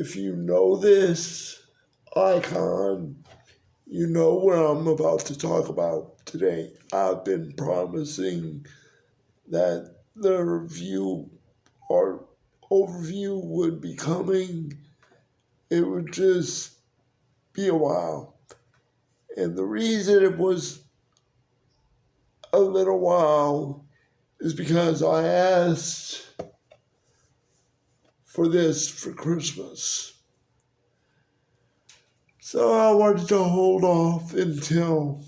if you know this icon, you know what I'm about to talk about today. I've been promising that the review or overview would be coming. It would just be a while. And the reason it was a little while is because I asked for this for Christmas. So I wanted to hold off until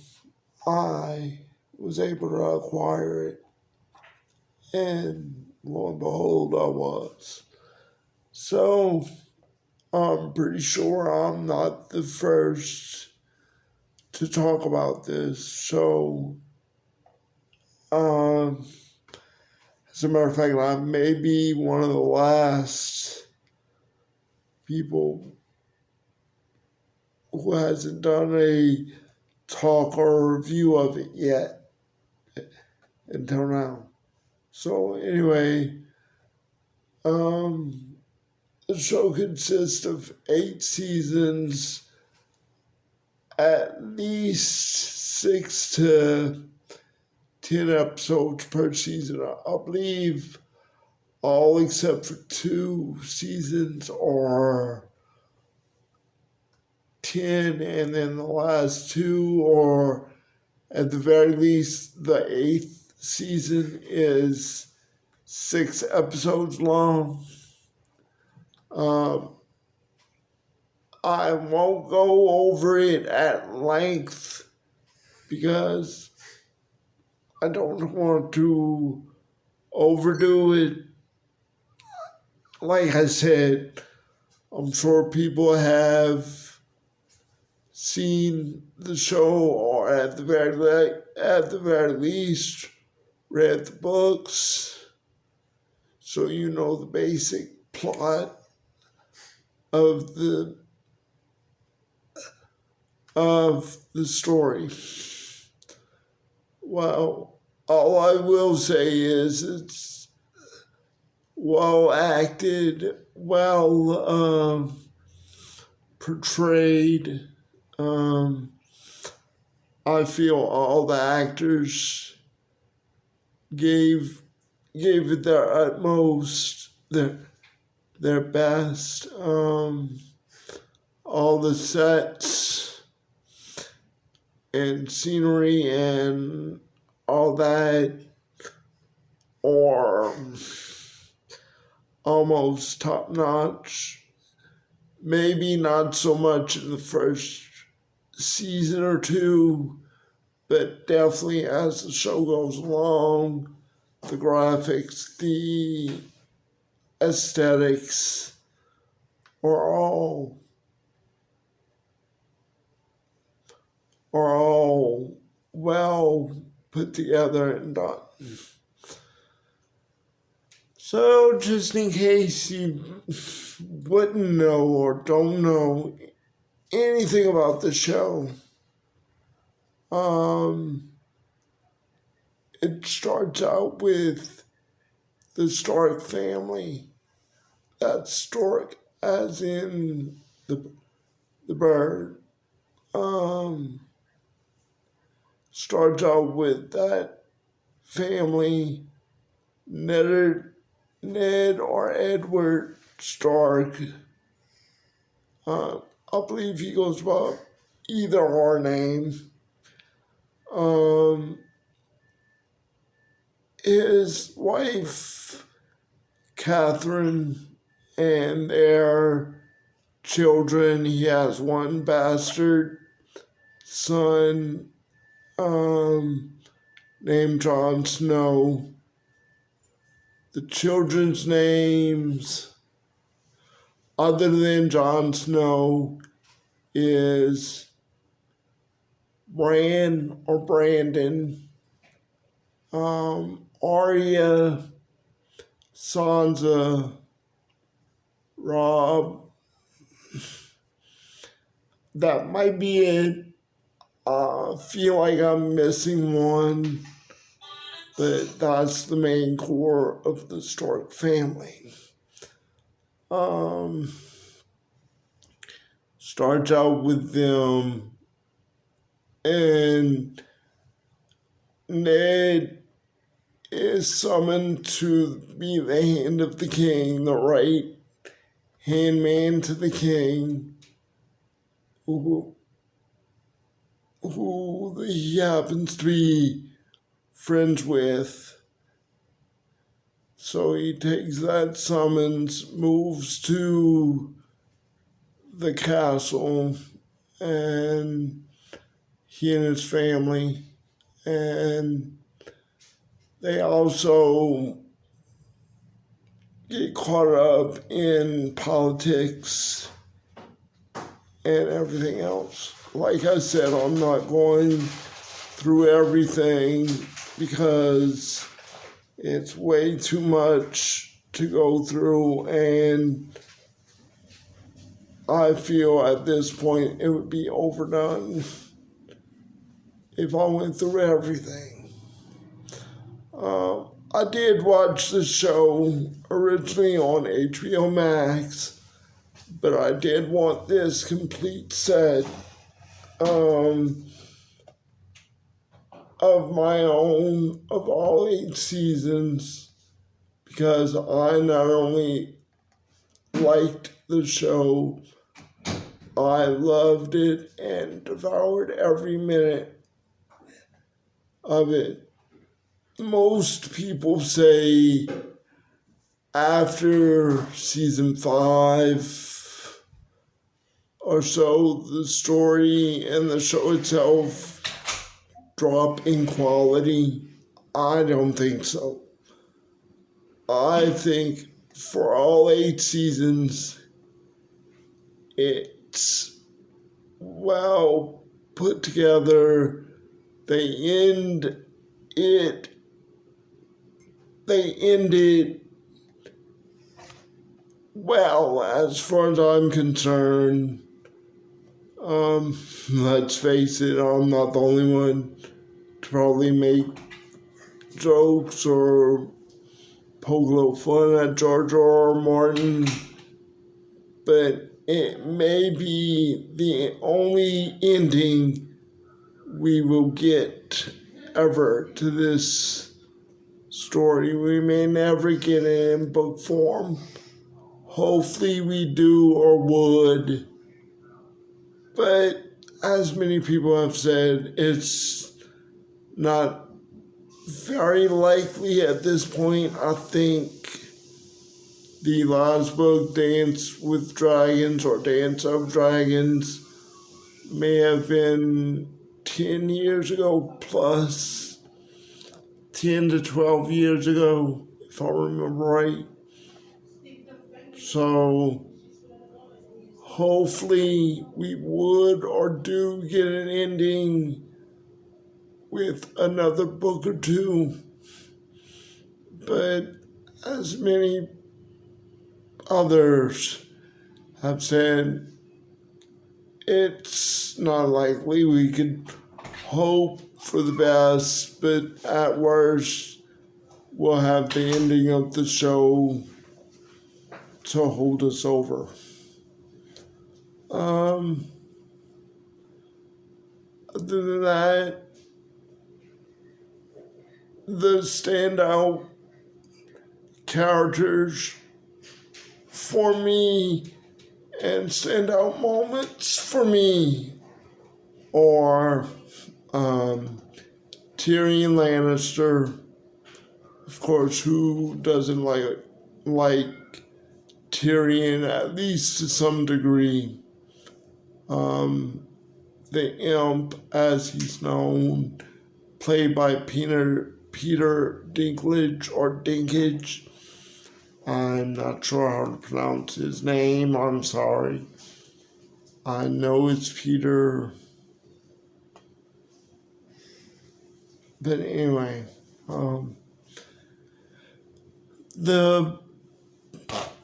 I was able to acquire it. And lo and behold, I was. So I'm pretty sure I'm not the first to talk about this. So, as a matter of fact, I may be one of the last people who hasn't done a talk or review of it yet until now. So anyway, the show consists of 8 seasons, at least 6 to 10 episodes per season. I believe all except for 2 seasons are 10, and then the last 2, or at the very least, the 8th season is 6 episodes long. I won't go over it at length because I don't want to overdo it. Like I said, I'm sure people have seen the show, or at the very least read the books, so you know the basic plot of the story. Well, all I will say is it's well acted, well portrayed. I feel all the actors gave it their utmost, their best. All the sets and scenery and all that are almost top notch. Maybe not so much in the first season or 2, but definitely as the show goes along, the graphics, the aesthetics are all well put together and done. So just in case you wouldn't know or don't know anything about the show, it starts out with the Stark family. That's Stork as in the bird. Starts out with that family, Ned or Edward Stark. I believe he goes by either or name. His wife, Catherine, and their children. He has one bastard son named Jon Snow. The children's names, other than Jon Snow, is Bran or Brandon, Arya, Sansa, Rob. That might be it. I feel like I'm missing one, but that's the main core of the Stark family. starts out with them, and Ned is summoned to be the hand of the king, the right hand man to the king, who he happens to be friends with. So he takes that summons, moves to the castle, and he and his family, and they also get caught up in politics and everything else. Like I said, I'm not going through everything because it's way too much to go through, and I feel at this point it would be overdone if I went through everything. I did watch the show originally on HBO Max, but I did want this complete set of my own of all 8 seasons, because I not only liked the show, I loved it and devoured every minute of it. Most people say after season 5 or so, the story and the show itself drop in quality. I don't think so. I think for all 8 seasons, it's well put together. They end it well, as far as I'm concerned. Let's face it, I'm not the only one to probably make jokes or poke a little fun at George R. R. Martin, but it may be the only ending we will get ever to this story. We may never get it in book form. Hopefully we do or would. But as many people have said, it's not very likely at this point. I think the last book, Dance with Dragons or Dance of Dragons, may have been 10 years ago plus, 10 to 12 years ago, if I remember right. So hopefully we would or do get an ending with another book or two. But as many others have said, it's not likely. We could hope for the best, but at worst, we'll have the ending of the show to hold us over. Other than that, the standout characters for me and standout moments for me are Tyrion Lannister. Of course, who doesn't like Tyrion, at least to some degree? The Imp, as he's known, played by Peter Dinklage or Dinkage. I'm not sure how to pronounce his name. I'm sorry. I know it's Peter. But anyway, the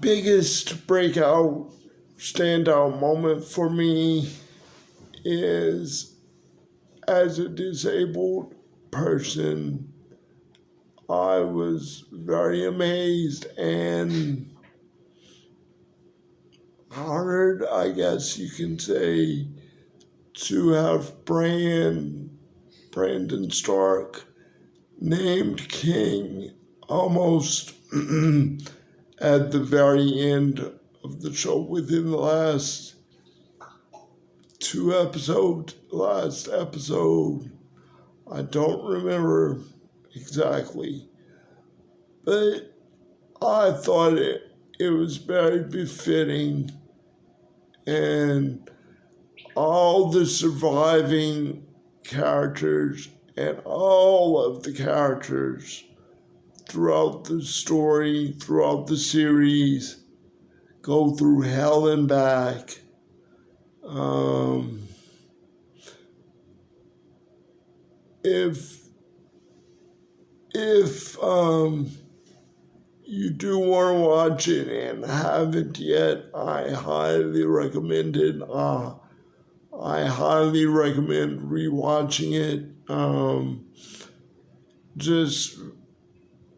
biggest breakout, standout moment for me is, as a disabled person, I was very amazed and honored, I guess you can say, to have Brandon Stark named king almost at the very end of the show, within the last last episode. I don't remember exactly, but I thought it was very befitting, and all the surviving characters and all of the characters throughout the story, throughout the series, go through hell and back. If you do want to watch it and haven't yet, I highly recommend it. I highly recommend rewatching it. Just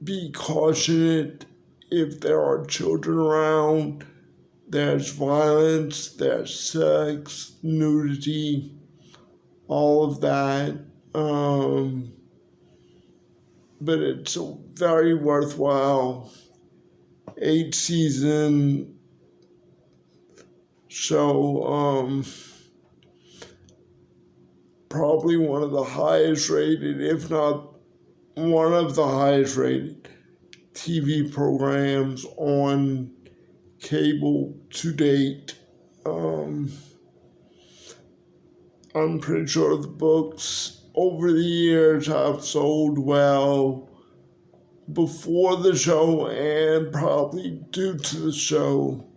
be cautious if there are children around. There's violence, there's sex, nudity, all of that. But it's a very worthwhile 8-season show. Probably one of the highest rated, if not one of the highest rated TV programs on cable to date. I'm pretty sure the books over the years have sold well before the show and probably due to the show.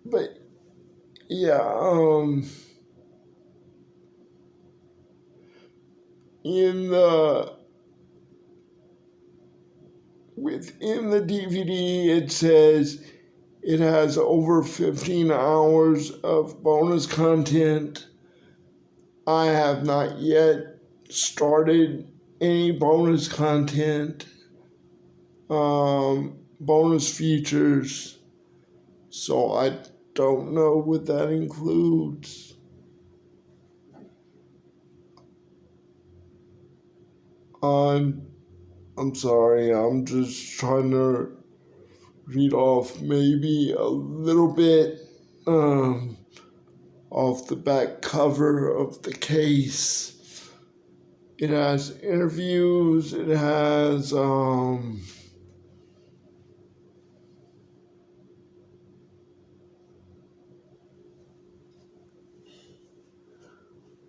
But yeah, within the DVD it says it has over 15 hours of bonus content. I have not yet started any bonus content, bonus features, so I don't know what that includes. I'm sorry, I'm just trying to read off maybe a little bit off the back cover of the case. It has interviews, it has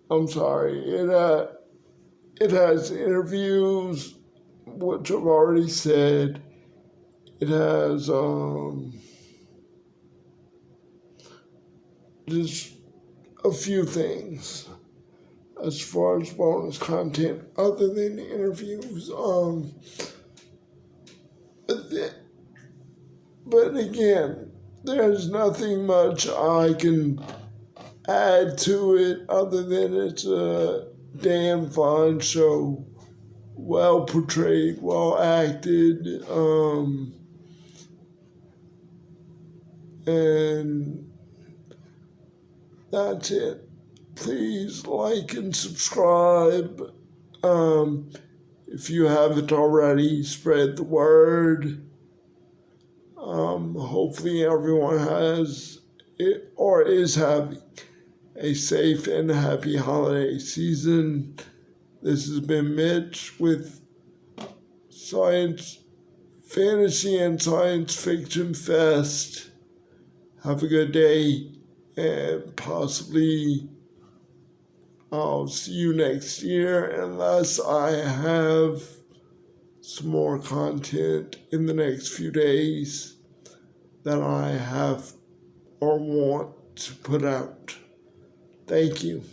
I'm sorry, it has interviews, which I've already said. It has just a few things as far as bonus content other than interviews. But again, there's nothing much I can add to it other than it's a damn fine show. Well portrayed, well acted, and that's it. Please like and subscribe. If you haven't already, spread the word. Hopefully everyone has it or is having a safe and happy holiday season. This has been Mitch with Science, Fantasy, and Science Fiction Fest. Have a good day, and possibly I'll see you next year unless I have some more content in the next few days that I have or want to put out. Thank you.